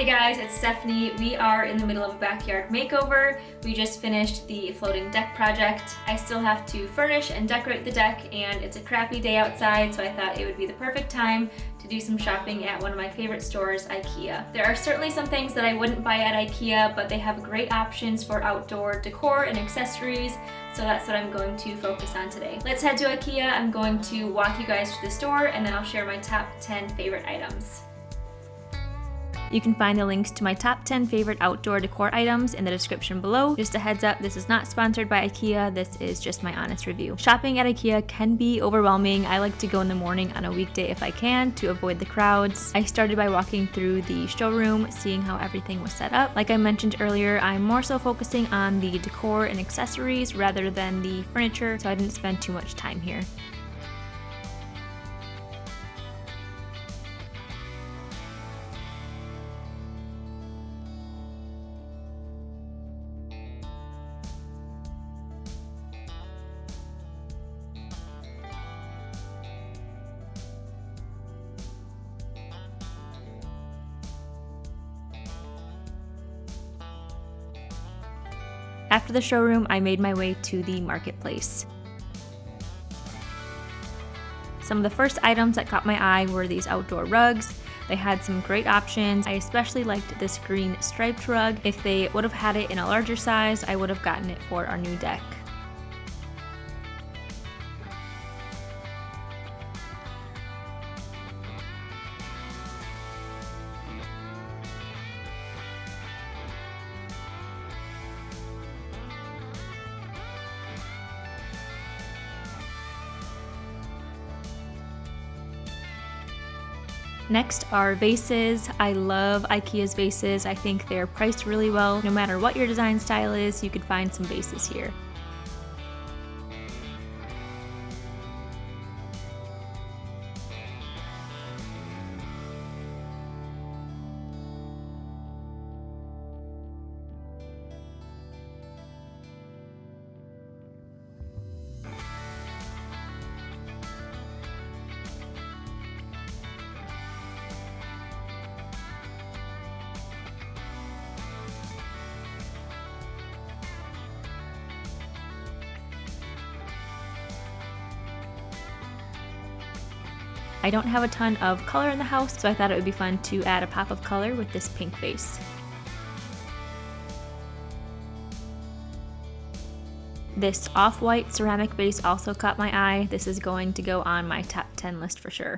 Hey guys, it's Stephanie. We are in the middle of a backyard makeover. We just finished the floating deck project. I still have to furnish and decorate the deck, and it's a crappy day outside, so I thought it would be the perfect time to do some shopping at one of my favorite stores, Ikea. There are certainly some things that I wouldn't buy at Ikea, but they have great options for outdoor decor and accessories, so that's what I'm going to focus on today. Let's head to Ikea. I'm going to walk you guys to the store, and then I'll share my top 10 favorite items. You can find the links to my top 10 favorite outdoor decor items in the description below. Just a heads up, this is not sponsored by Ikea, this is just my honest review. Shopping at Ikea can be overwhelming. I like to go in the morning on a weekday if I can to avoid the crowds. I started by walking through the showroom, seeing how everything was set up. Like I mentioned earlier, I'm more so focusing on the decor and accessories rather than the furniture, so I didn't spend too much time here. After the showroom, I made my way to the marketplace. Some of the first items that caught my eye were these outdoor rugs. They had some great options. I especially liked this green striped rug. If they would have had it in a larger size, I would have gotten it for our new deck. Next are vases. I love Ikea's vases. I think they're priced really well. No matter what your design style is, you could find some vases here. I don't have a ton of color in the house, so I thought it would be fun to add a pop of color with this pink vase. This off-white ceramic vase also caught my eye. This is going to go on my top 10 list for sure.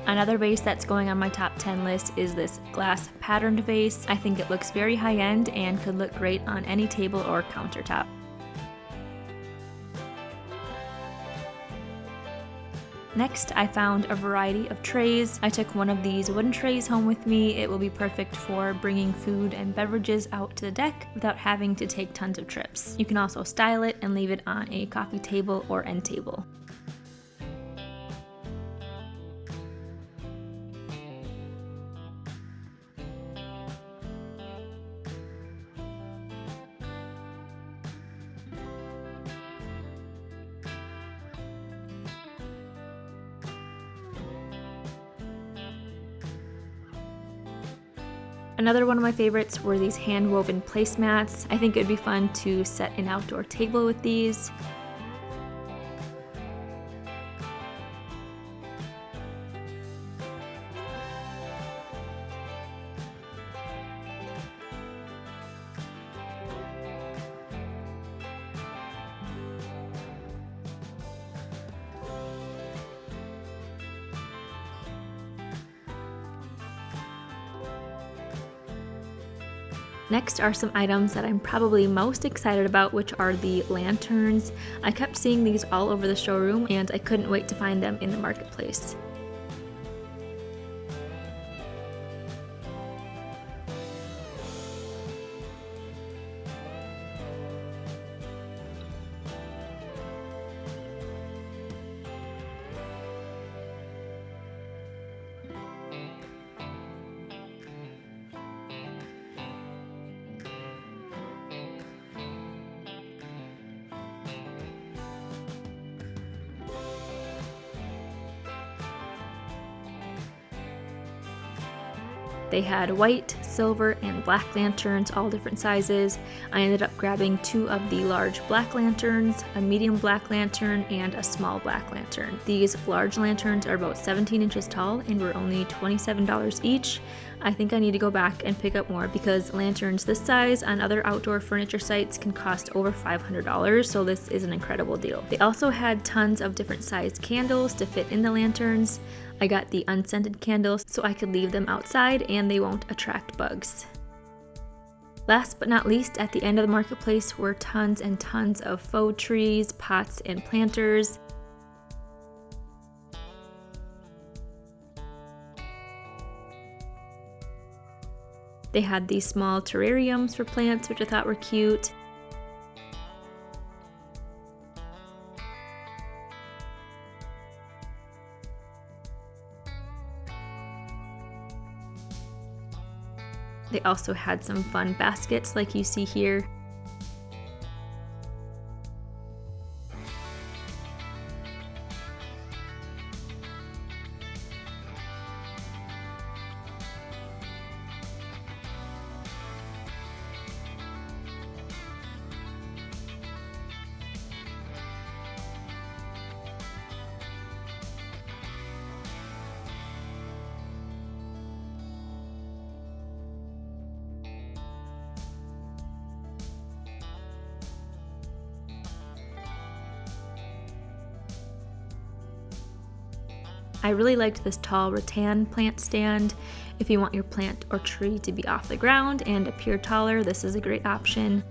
Another vase that's going on my top 10 list is this glass patterned vase. I think it looks very high-end and could look great on any table or countertop. Next, I found a variety of trays. I took one of these wooden trays home with me. It will be perfect for bringing food and beverages out to the deck without having to take tons of trips. You can also style it and leave it on a coffee table or end table. Another one of my favorites were these hand-woven placemats. I think it would be fun to set an outdoor table with these. Next are some items that I'm probably most excited about, which are the lanterns. I kept seeing these all over the showroom and I couldn't wait to find them in the marketplace. They had white, silver, and black lanterns, all different sizes. I ended up grabbing 2 of the large black lanterns, a medium black lantern, and a small black lantern. These large lanterns are about 17 inches tall and were only $27 each. I think I need to go back and pick up more because lanterns this size on other outdoor furniture sites can cost over $500, so this is an incredible deal. They also had tons of different sized candles to fit in the lanterns. I got the unscented candles so I could leave them outside and they won't attract bugs. Last but not least, at the end of the marketplace were tons and tons of faux trees, pots, and planters. They had these small terrariums for plants, which I thought were cute. They also had some fun baskets like you see here. I really liked this tall rattan plant stand. If you want your plant or tree to be off the ground and appear taller, this is a great option.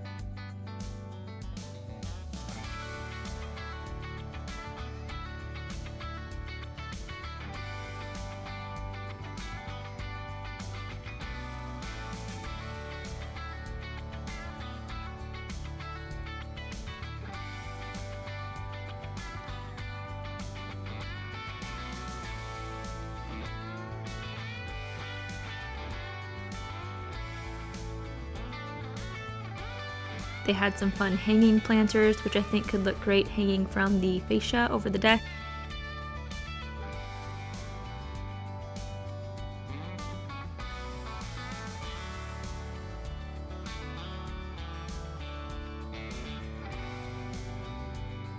They had some fun hanging planters, which I think could look great hanging from the fascia over the deck.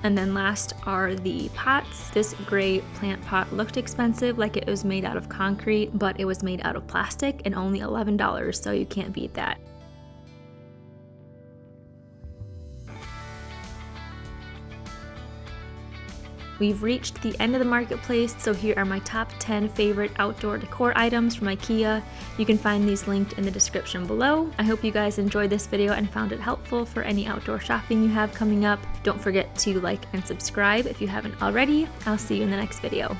And then last are the pots. This gray plant pot looked expensive, like it was made out of concrete, but it was made out of plastic and only $11, so you can't beat that. We've reached the end of the marketplace, so here are my top 10 favorite outdoor decor items from Ikea. You can find these linked in the description below. I hope you guys enjoyed this video and found it helpful for any outdoor shopping you have coming up. Don't forget to like and subscribe if you haven't already. I'll see you in the next video.